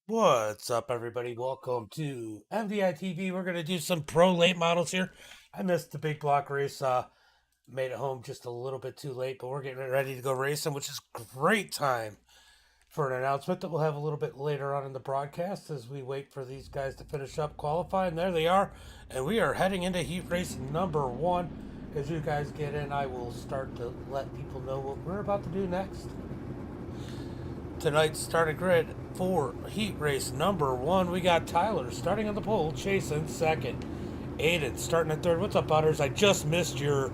What's up, everybody? Welcome to MDiTV. We're going to do some pro late models here. I missed the big block race. Made it home just a little bit too late, but we're getting ready to go racing, which is great time for an announcement that we'll have a little bit later on in the broadcast as we wait for these guys to finish up qualifying. There they are, and we are heading into heat race number one. As you guys get in, I will start to let people know what we're about to do next. Tonight's starting grid for heat race number one. We got Tyler starting on the pole, Chase in second, Aiden starting in third. What's up, Butters? I just missed your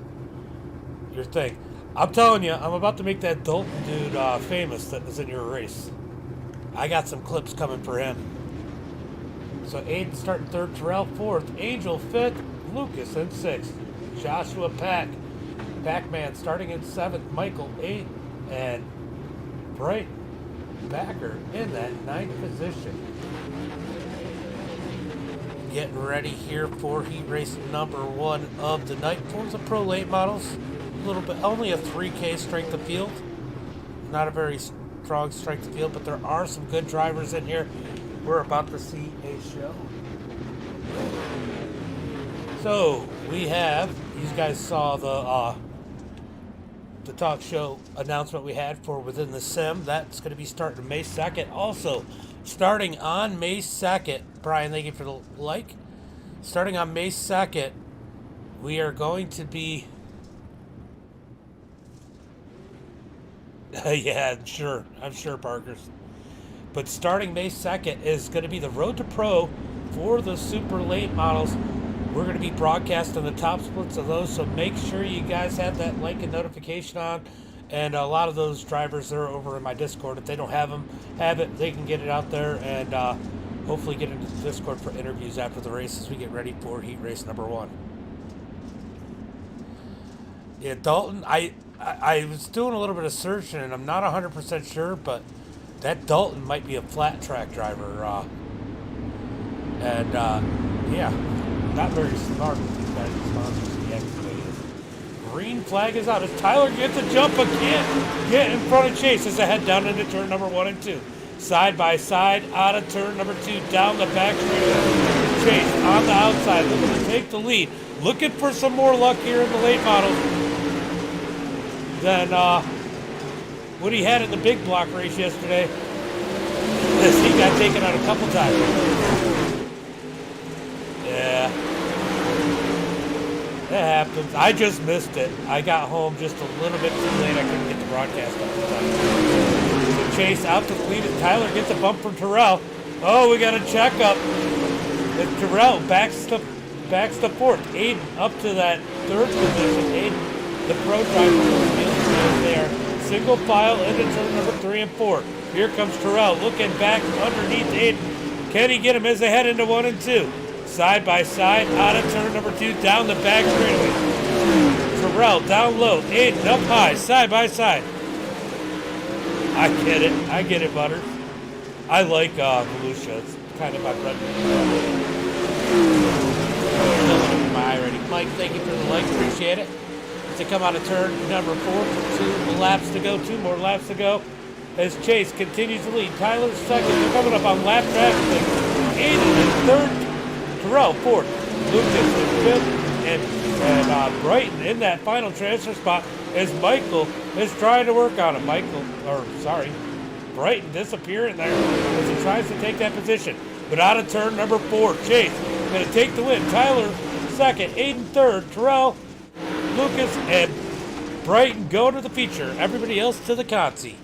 thing. I'm telling you, I'm about to make that Dalton dude famous that was in your race. I got some clips coming for him. So Aiden starting third, Terrell fourth, Angel fifth, Lucas in sixth, Joshua Pac-Man starting in seventh, Michael eighth, and Bright Backer in that ninth position. Getting ready here for heat race number one of the night. Forza Pro late models, a little bit, only a 3K strength of field. Not a very strong strength of field, but there are some good drivers in here. We're about to see a show. So we have, these guys saw the talk show announcement we had for Within the Sim. That's going to be starting May 2nd. Also, starting on May 2nd, Brian, thank you for the like. Starting on May 2nd, we are going to be... yeah, I'm sure, Parkers. But starting May 2nd is going to be the Road to Pro for the super late models. We're going to be broadcasting the top splits of those, so make sure you guys have that like and notification on. And a lot of those drivers are over in my Discord. If they don't have it, they can get it out there and hopefully get into the Discord for interviews after the race as we get ready for heat race number one. Yeah, Dalton, I was doing a little bit of searching, and I'm not 100% sure, but that Dalton might be a flat track driver. Yeah. Not very smart with these guys' sponsors. The activators. Green flag is out as Tyler gets a jump again. Get in front of Chase as they head down into turn number 1 and 2. Side by side, out of turn number 2, down the back straight. Chase on the outside, looking to take the lead. Looking for some more luck here in the late models than what he had in the big block race yesterday. As he got taken out a couple times. Yeah. That happens. I just missed it. I got home just a little bit too late. I couldn't get the broadcast up in time. So Chase out to the lead as Tyler gets a bump from Terrell. Oh, we got a checkup. As Terrell backs the fourth. Aiden up to that third position. Aiden, the pro driver, there. Single file into turn number 3 and 4. Here comes Terrell looking back underneath Aiden. Can he get him as they head into 1 and 2? Side by side, out of turn number 2, down the back straightaway. Terrell down low, Aiden up high, side by side. I get it, Butters. I like Volusia. It's kind of my bread and butter. Mike, thank you for the like, appreciate it. As they come out of turn number 4, 2 laps to go, 2 more laps to go. As Chase continues to lead, Tyler's second. They're coming up on lap traffic. Aiden in third. Terrell fourth, Lucas in fifth, and Brighton in that final transfer spot as Michael is trying to work on him. Brighton disappearing there as he tries to take that position. But out of turn number 4, Chase going to take the win. Tyler second, Aiden third, Terrell, Lucas, and Brighton go to the feature. Everybody else to the consi.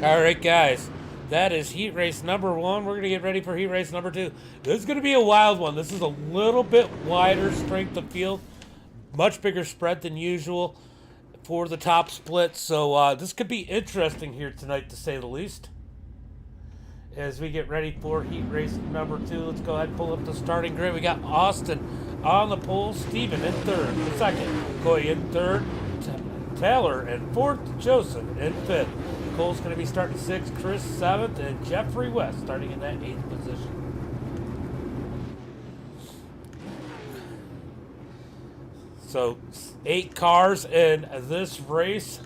All right, guys. That is heat race number 1. We're going to get ready for heat race number 2. This is going to be a wild one. This is a little bit wider strength of field. Much bigger spread than usual for the top split. So this could be interesting here tonight, to say the least. As we get ready for heat race number 2, let's go ahead and pull up the starting grid. We got Austin on the pole, Steven in third, second, Coy in third, Taylor in fourth, Joseph in fifth. Cole's going to be starting 6th, Chris 7th, and Jeffrey West starting in that 8th position. So 8 cars in this race.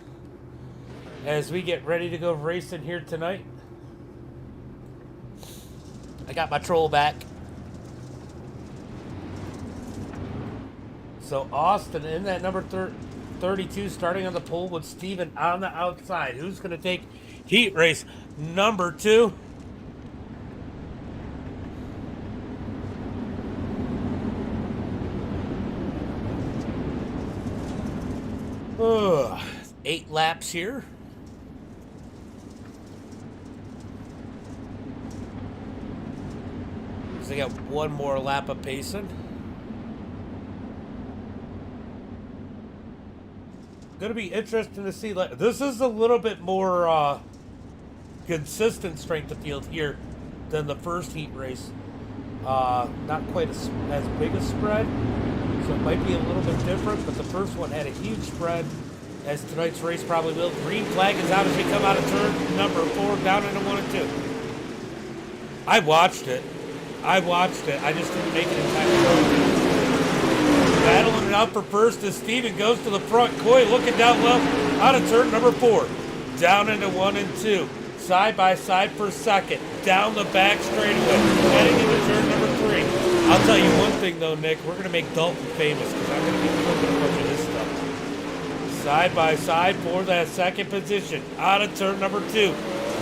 as we get ready to go racing here tonight. I got my troll back. So Austin in that number 32, starting on the pole with Steven on the outside. Who's going to take heat race number 2? Ugh, 8 laps here. So they got one more lap of pacing. Going to be interesting to see. This is a little bit more consistent strength of field here than the first heat race. Not quite as big a spread, so it might be a little bit different, but the first one had a huge spread, as tonight's race probably will. Green flag is out as we come out of turn number 4, down into 1 and 2. I watched it. I just didn't make it in time to go. Battling it out for first as Steven goes to the front. Coy looking down low out of turn number 4. Down into 1 and 2. Side by side for second. Down the back straightaway. Heading into turn number 3. I'll tell you one thing though, Nick. We're going to make Dalton famous because I'm going to be flipping a bunch of this stuff. Side by side for that second position. Out of turn number 2.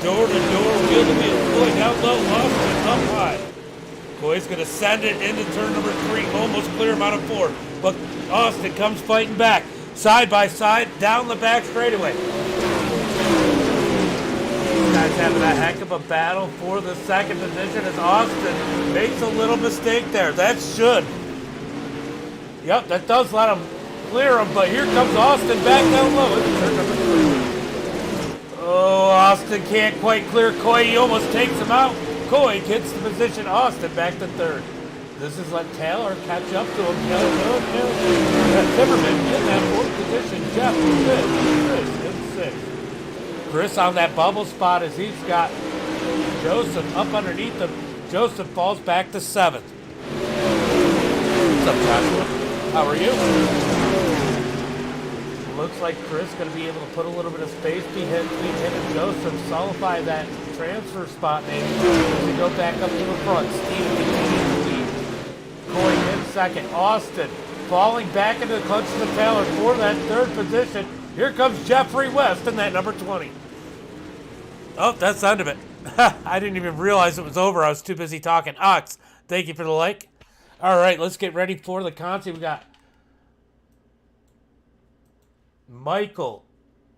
Door to door, wheel to wheel. Coy down low, lost it up high. Coy's going to send it into turn number 3. Almost clear him out of 4. But Austin comes fighting back. Side by side, down the back straightaway. These guys having a heck of a battle for the second position as Austin makes a little mistake there. That should. Yep, that does let him clear him, but here comes Austin back down low into turn number 3. Oh, Austin can't quite clear Coy. He almost takes him out. Coy gets the position. Austin back to 3rd. This is let Taylor catch up to him. Timmerman in that 4th position. Jeff Chris in 6th. Chris on that bubble spot as he's got Joseph up underneath him. Joseph falls back to 7th. What's up, Joshua? How are you? Looks like Chris going to be able to put a little bit of space behind him and Joseph, solidify that transfer spot maybe as we go back up to the front. Steven continues to lead. Coy in 2nd. Austin falling back into the clutch of the Taylor for that 3rd position. Here comes Jeffrey West in that number 20. Oh, that's the end of it. I didn't even realize it was over. I was too busy talking. Ox, thank you for the like. All right, let's get ready for the Conti. We got Michael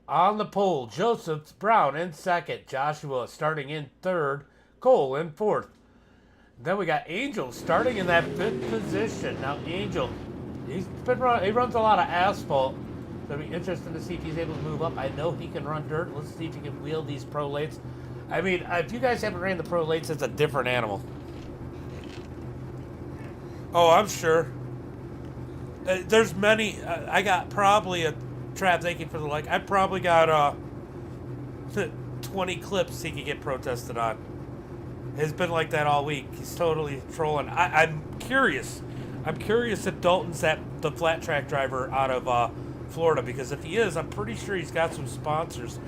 on the pole. Joseph Brown in 2nd. Joshua starting in 3rd. Cole in 4th. Then we got Angel starting in that 5th position. Now Angel, he runs a lot of asphalt. It'll be interesting to see if he's able to move up. I know he can run dirt. Let's see if he can wheel these pro lates. I mean, if you guys haven't ran the pro lates, it's a different animal. Oh, I'm sure. There's many. I got probably a Trav. Thank you for the like. I probably got 20 clips he could get protested on. It's been like that all week. He's totally trolling. I'm curious. I'm curious if Dalton's the flat track driver out of Florida, because if he is, I'm pretty sure he's got some sponsors.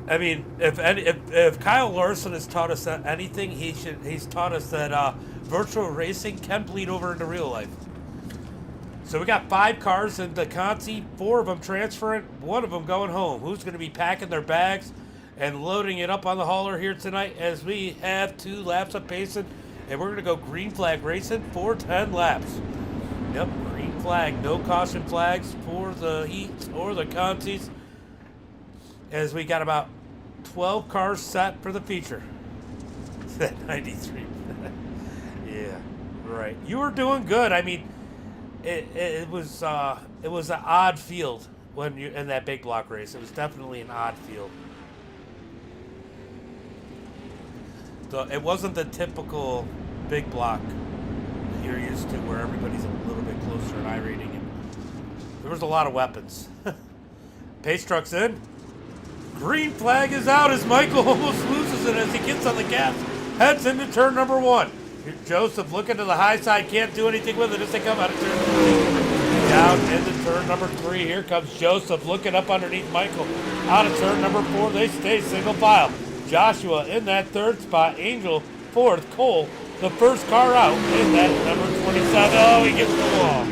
I mean, if Kyle Larson has taught us anything, he's taught us that virtual racing can bleed over into real life. So we got 5 cars in the Conti, 4 of them transferring, 1 of them going home. Who's going to be packing their bags and loading it up on the hauler here tonight as we have 2 laps of pacing, and we're going to go green flag racing for 10 laps. Yep, green flag, no caution flags for the heat or the Contis, as we got about 12 cars set for the feature. That 93. Yeah, right. You were doing good. I mean, it was an odd field when you in that big block race. It was definitely an odd field. It wasn't the typical big block that you're used to, where everybody's a little bit closer in iRating. And there was a lot of weapons. Pace truck's in. Green flag is out as Michael almost loses it as he gets on the gas. Heads into turn number 1. Joseph looking to the high side, can't do anything with it as they come out of turn number 2. Down into turn number 3. Here comes Joseph looking up underneath Michael. Out of turn number 4. They stay single file. Joshua in that 3rd spot. Angel 4th. Cole, the first car out in that number 27. Oh, he gets the wall.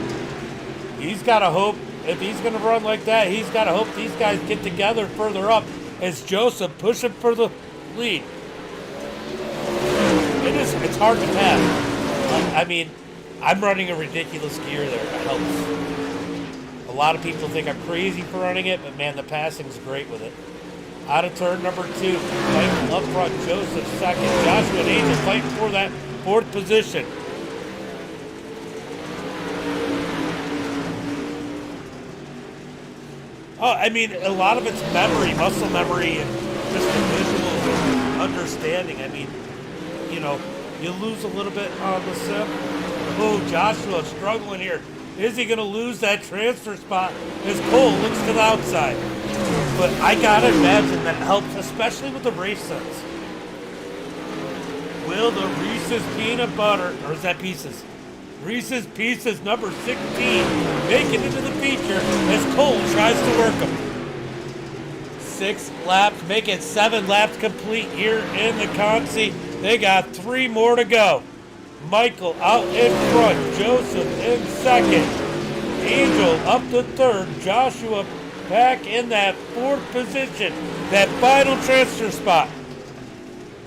He's got to hope, if he's going to run like that, he's got to hope these guys get together further up as Joseph pushing for the lead. It's hard to pass. I mean, I'm running a ridiculous gear there. It helps. A lot of people think I'm crazy for running it, but man, the passing's great with it. Out of turn number 2, Michael up front, Joseph 2nd, Joshua and Angel fighting for that 4th position. Oh, I mean, a lot of it's memory, muscle memory, and just the visual understanding. I mean, you know, you lose a little bit on the sim. Oh, Joshua struggling here. Is he going to lose that transfer spot as Cole looks to the outside? But I got to imagine that helps, especially with the race sense. Will the Reese's Peanut Butter, or is that Pieces? Reese's Pieces number 16 make it into the feature as Cole tries to work them. 6 laps, make it 7 laps complete here in the Concy. They got 3 more to go. Michael out in front, Joseph in 2nd, Angel up to 3rd, Joshua back in that 4th position, that final transfer spot.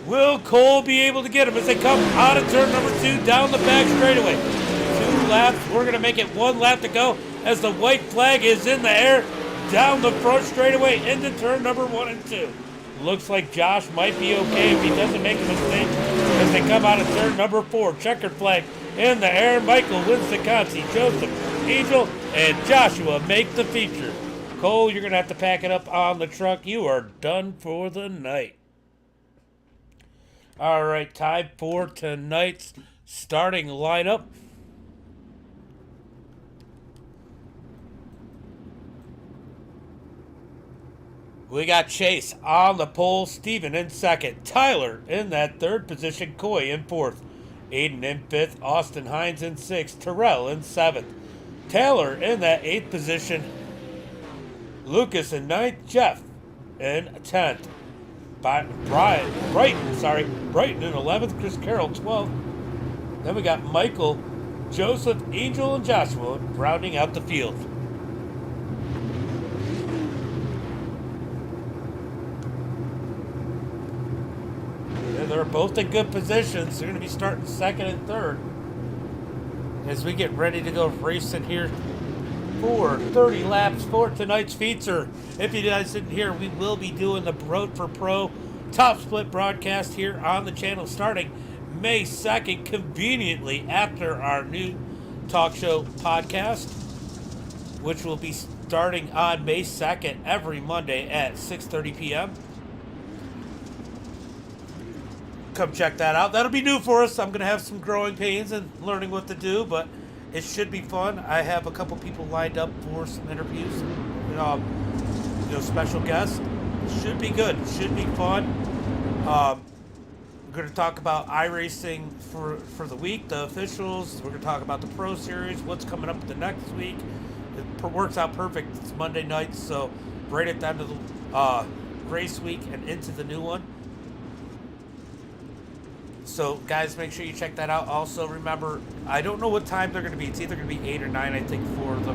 Will Cole be able to get him as they come out of turn number 2 down the back straightaway? 2 laps, we're going to make it 1 lap to go as the white flag is in the air down the front straightaway into turn number 1 and 2. Looks like Josh might be okay if he doesn't make a mistake as they come out of turn number 4. Checkered flag in the air. Michael wins the Concy. Joseph, Angel, and Joshua make the feature. Cole, you're going to have to pack it up on the truck. You are done for the night. All right, time for tonight's starting lineup. We got Chase on the pole, Steven in 2nd, Tyler in that 3rd position, Coy in 4th, Aiden in 5th, Austin Hines in 6th, Terrell in 7th, Taylor in that 8th position, Lucas in 9th, Jeff in 10th, Brighton in 11th, Chris Carroll 12th. Then we got Michael, Joseph, Angel, and Joshua rounding out the field. They're both in good positions. They're going to be starting 2nd and 3rd as we get ready to go racing here for 30 laps for tonight's feature. If you guys didn't hear, we will be doing the Road for Pro Top Split broadcast here on the channel starting May 2nd, conveniently after our new talk show podcast, which will be starting on May 2nd every Monday at 6:30 p.m. Come check that out. That'll be new for us. I'm going to have some growing pains and learning what to do, but it should be fun. I have a couple people lined up for some interviews, special guests. It should be good. It should be fun. We're going to talk about iRacing for the week, the officials. We're going to talk about the Pro Series, what's coming up the next week. It works out perfect. It's Monday nights, so right at the end of the race week and into the new one. So, guys, make sure you check that out. Also, remember, I don't know what time they're going to be. It's either going to be 8 or 9, I think, for the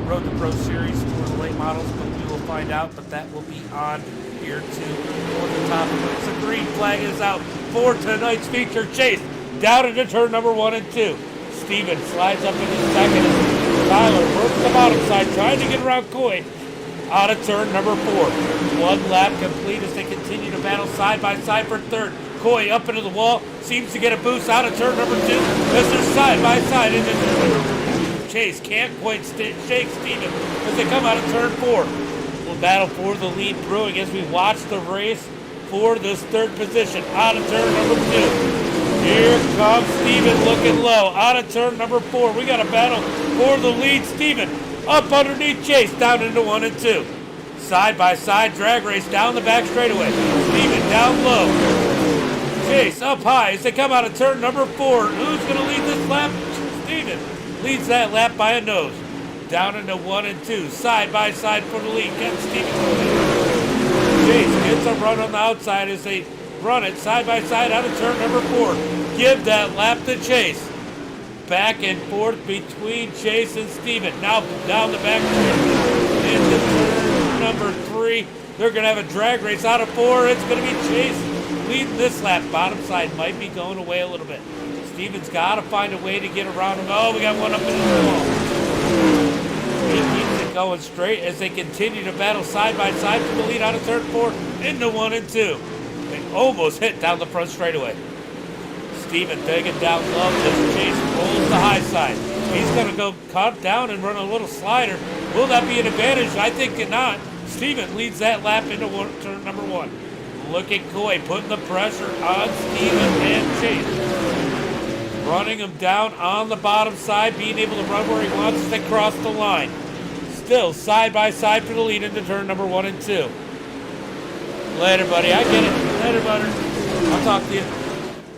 Road to Pro Series for the late models, but we will find out. But that will be on here too for the top of it. The green flag is out for tonight's feature. Chase down into turn number 1 and 2. Steven slides up into 2nd. Tyler works the bottom side, trying to get around Coy. Out of turn number 4. 1 lap complete as they continue to battle side by side for 3rd. Coy up into the wall, seems to get a boost out of turn number 2 as they're side by side into Chase can't quite shake Steven as they come out of turn 4. We'll battle for the lead brewing as we watch the race for this 3rd position out of turn number 2. Here comes Steven looking low out of turn number 4. We got a battle for the lead. Steven up underneath Chase, down into 1 and 2. Side by side drag race down the back straightaway. Steven down low. Chase up high as they come out of turn number 4. Who's going to lead this lap? Steven leads that lap by a nose. Down into 1 and 2, side by side for the lead. Get Steven. Chase gets a run on the outside as they run it side by side out of turn number 4. Give that lap to Chase. Back and forth between Chase and Steven. Now down the back straight into turn number 3. They're going to have a drag race out of 4. It's going to be Chase leading this lap. Bottom side might be going away a little bit. Steven's got to find a way to get around him. Oh, we got one up in the wall. He keeps it going straight as they continue to battle side by side for the lead out of turn 4 into 1 and 2. They almost hit down the front straightaway. Steven digging down low as Chase rolls the high side. He's going to go cut down and run a little slider. Will that be an advantage? I think not. Steven leads that lap into turn number 1. Look at Coy putting the pressure on Steven and Chase. Running him down on the bottom side, being able to run where he wants to cross the line. Still side by side for the lead into turn number 1 and 2. Later, buddy. I get it. Later, butter. I'll talk to you.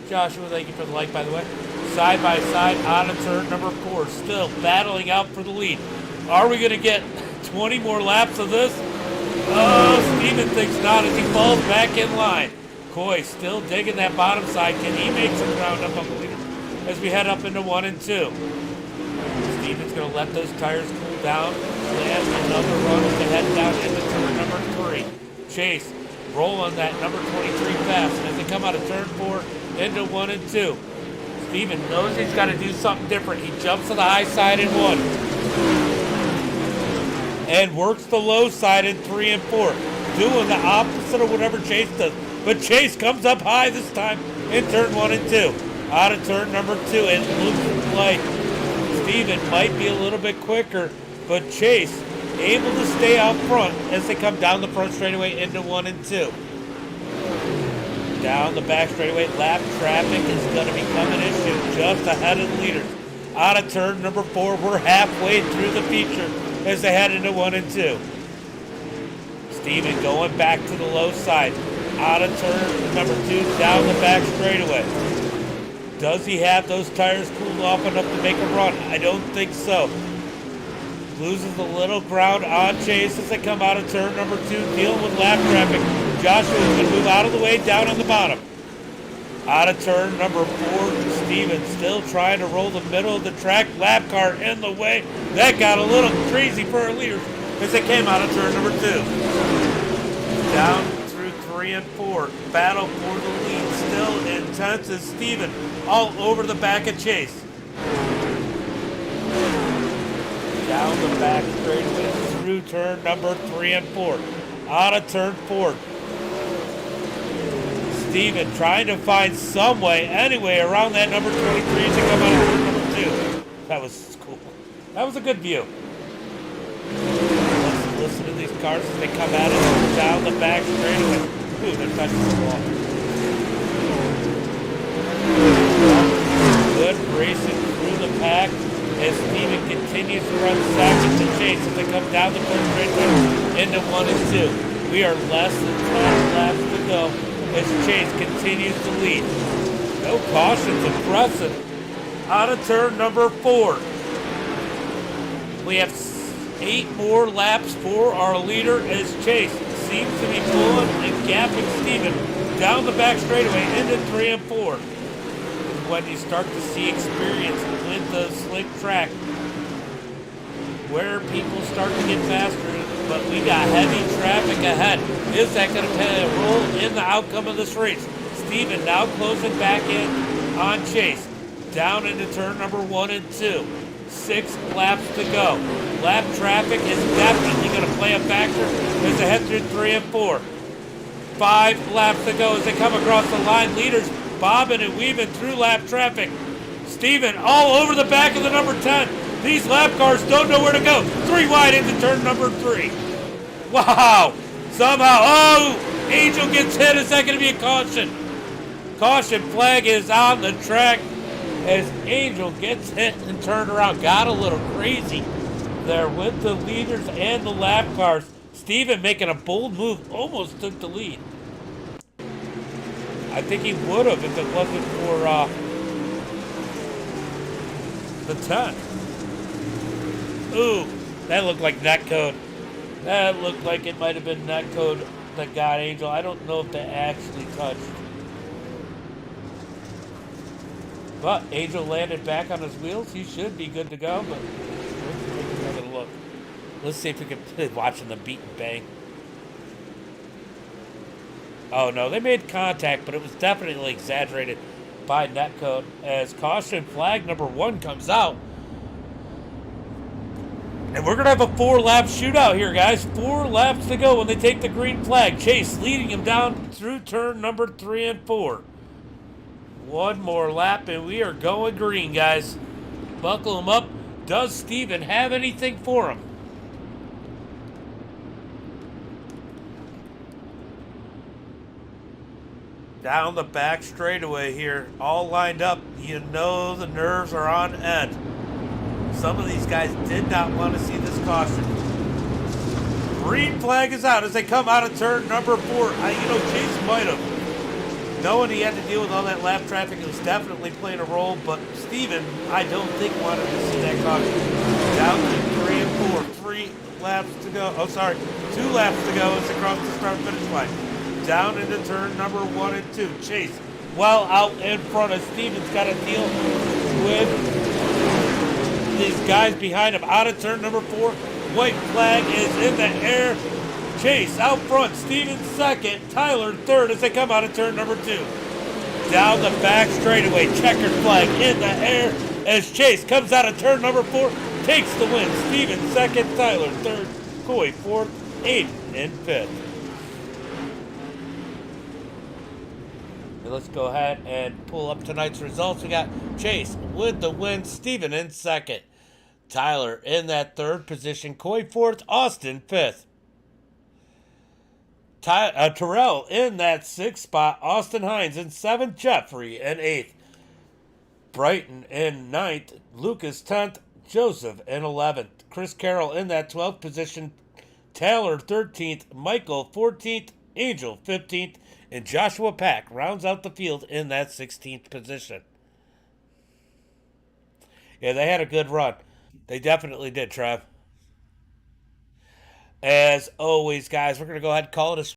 Joshua, thank you for the like, by the way. Side by side out of turn number 4. Still battling out for the lead. Are we going to get 20 more laps of this? Oh, Steven thinks not as he falls back in line. Coy still digging that bottom side. Can he make some ground up on the leader as we head up into 1 and 2? Steven's going to let those tires cool down. Land another run as they head down into turn number 3. Chase rolling that number 23 fast as they come out of turn 4 into 1 and 2. Steven knows he's got to do something different. He jumps to the high side in 1. And works the low side in 3 and 4. Doing the opposite of whatever Chase does. But Chase comes up high this time in turn 1 and 2. Out of turn number 2. It looks like Steven might be a little bit quicker. But Chase able to stay out front as they come down the front straightaway into 1 and 2. Down the back straightaway, lap traffic is going to become an issue just ahead of the leaders. Out of turn number 4, we're halfway through the feature as they head into 1 and 2. Steven going back to the low side. Out of turn number 2, down the back straightaway. Does he have those tires cooled off enough to make a run? I don't think so. Loses a little ground on Chase as they come out of turn number 2, dealing with lap traffic. Joshua is going to move out of the way, down on the bottom. Out of turn number 4, Steven still trying to roll the middle of the track. Lap car in the way. That got a little crazy for our leaders as they came out of turn number 2. Down through 3 and 4. Battle for the lead still intense as Steven all over the back of Chase. Down the back straightaway through turn number 3 and 4. Out of turn 4. Steven trying to find some way, anyway, around that number 23 to come out of turn number 2. That was cool. That was a good view. Listen to these cars as they come at it down the back straightaway. Ooh, they're touching the wall. Good racing through the pack as Steven continues to run second to Chase as they come down the third straightaway into 1 and 2. We are less than 10 laps to go as Chase continues to lead. No cautions, impressive. Out of turn number 4. We have 8 more laps for our leader as Chase seems to be pulling and gapping Steven down the back straightaway into 3 and 4. When you start to see experience with the slick track, where people start to get faster, but we got heavy traffic ahead. Is that going to play a role in the outcome of this race? Steven now closing back in on Chase. Down into turn number 1 and 2. 6 laps to go. Lap traffic is definitely going to play a factor as they head through 3 and 4. 5 laps to go as they come across the line. Leaders bobbing and weaving through lap traffic. Steven all over the back of the number 10. These lap cars don't know where to go. 3 wide into turn number 3. Wow. Somehow, oh, Angel gets hit. Is that going to be a caution? Caution flag is on the track as Angel gets hit and turned around. Got a little crazy there with the leaders and the lap cars. Steven making a bold move, almost took the lead. I think he would have if it wasn't for the 10. Ooh, that looked like netcode. That looked like it might have been netcode that got Angel. I don't know if they actually touched. But Angel landed back on his wheels. He should be good to go, but let's take another look. Let's see if we can watching them beat and bang. Oh no, they made contact, but it was definitely exaggerated by netcode as caution flag number 1 comes out. And we're going to have a 4-lap shootout here, guys. 4 laps to go when they take the green flag. Chase leading him down through turn number 3 and 4. 1 more lap and we are going green, guys. Buckle him up. Does Steven have anything for him? Down the back straightaway here, all lined up. You know the nerves are on end. Some of these guys did not want to see this caution. Green flag is out as they come out of turn number 4. Chase might have. Knowing he had to deal with all that lap traffic, it was definitely playing a role, but Steven, I don't think, wanted to see that caution. Down to 3 and 4. 3 laps to go. 2 laps to go as they cross the start-finish line. Down into turn number 1 and 2. Chase well out in front of Steven's got to deal with these guys behind him. Out of turn number 4. White flag is in the air. Chase out front. Steven second. Tyler third as they come out of turn number 2. Down the back straightaway. Checkered flag in the air as Chase comes out of turn number 4. Takes the win. Steven second. Tyler third. Coy fourth. 8th and 5th. Let's go ahead and pull up tonight's results. We got Chase with the win, Steven in second, Tyler in that 3rd position, Coy 4th, Austin 5th, Terrell in that 6th spot, Austin Hines in 7th, Jeffrey in 8th, Brighton in 9th, Lucas 10th, Joseph in 11th, Chris Carroll in that 12th position, Taylor 13th, Michael 14th, Angel 15th, and Joshua Pack rounds out the field in that 16th position. Yeah, they had a good run. They definitely did, Trev. As always, guys, we're going to go ahead and call it a